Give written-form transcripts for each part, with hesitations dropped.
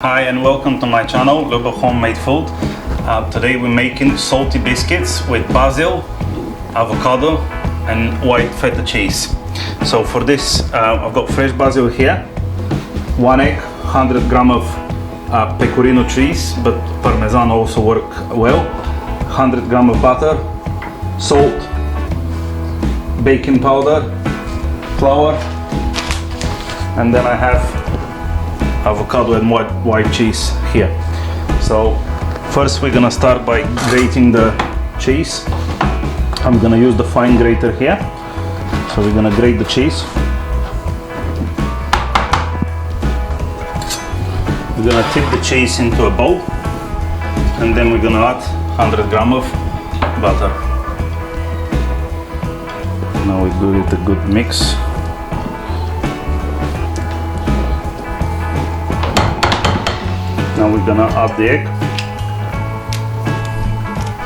Hi and welcome to my channel, Local Homemade Food. Today we're making salty biscuits with basil, avocado and white feta cheese. So for this I've got fresh basil here, 1 egg, 100 gram of pecorino cheese, but parmesan also work well, 100 gram of butter, salt, baking powder, flour, and then I have avocado and white cheese here. So first we're gonna start by grating the cheese. I'm gonna use the fine grater here. So we're gonna grate the cheese. We're gonna tip the cheese into a bowl and then we're gonna add 100 gram of butter. Now we give it a good mix. Now we're gonna add the egg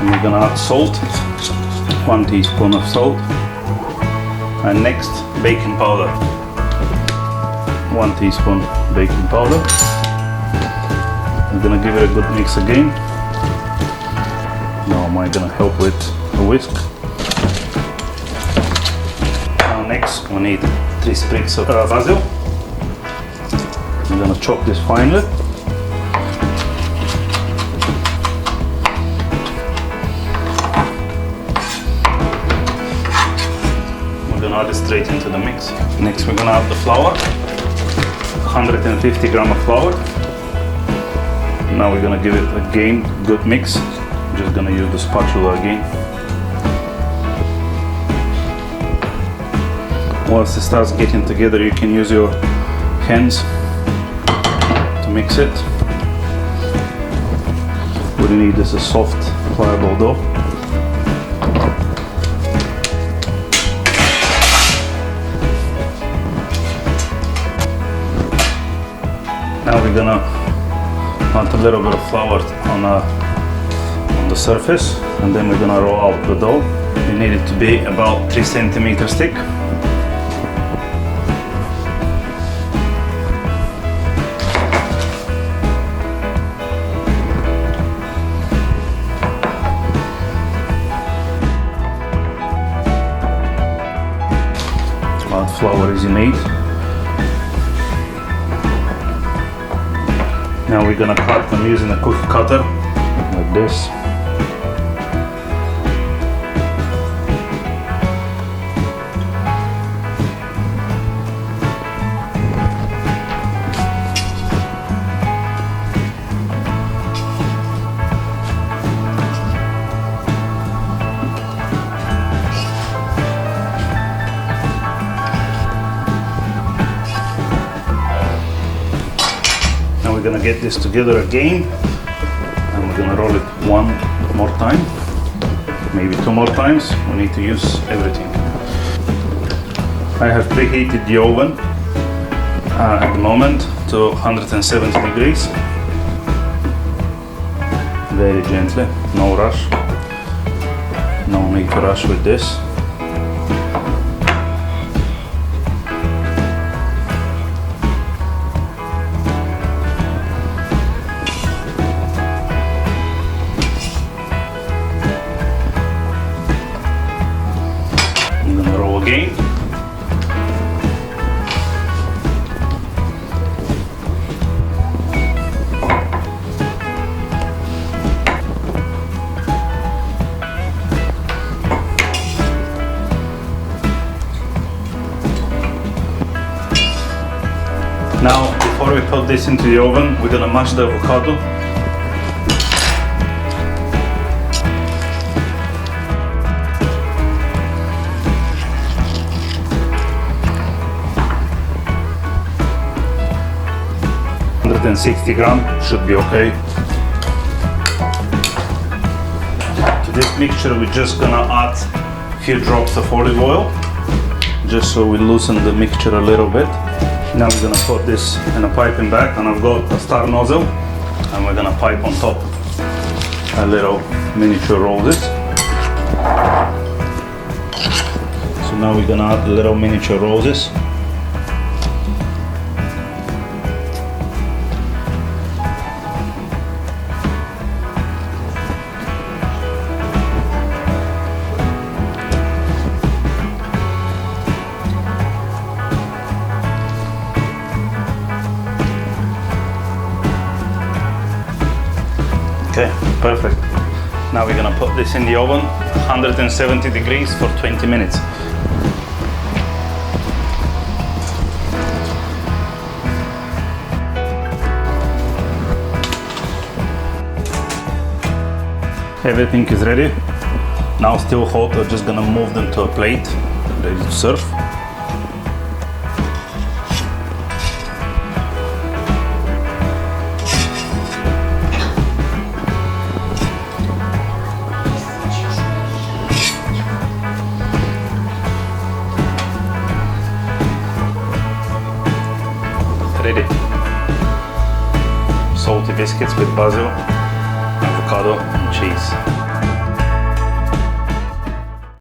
and we're gonna add salt, 1 teaspoon of salt, and next baking powder, 1 teaspoon baking powder. We're gonna give it a good mix again. Now I'm gonna help with a whisk. Now next we need 3 sprigs of basil. We're gonna chop this finely. Add it straight into the mix. Next we're gonna add the flour, 150 gram of flour. Now we're gonna give it again good mix. I'm just gonna use the spatula again. Once it starts getting together, you can use your hands to mix it. What you need is a soft, pliable dough. Now we're gonna add a little bit of flour on the surface, and then we're gonna roll out the dough. We need it to be about 3 centimeters thick. Add flour as you need. Now we're gonna cut them using a cookie cutter, like this. We're gonna get this together again and we're gonna roll it 1 more time, maybe 2 more times. We need to use everything. I have preheated the oven at the moment to 170 degrees. Very gently, no rush. No need to rush with this. Again. Now, before we put this into the oven, we're gonna mash the avocado. And 60 gram should be okay. To this mixture we're just gonna add a few drops of olive oil, just so we loosen the mixture a little bit. Now we're gonna put this in a piping bag, and I've got a star nozzle, and we're gonna pipe on top a little miniature roses. So now we're gonna add the little miniature roses. Okay, perfect. Now we're gonna put this in the oven, 170 degrees for 20 minutes. Everything is ready. Now still hot, we're just gonna move them to a plate, ready to serve. Ready. Salty biscuits with basil, avocado and cheese.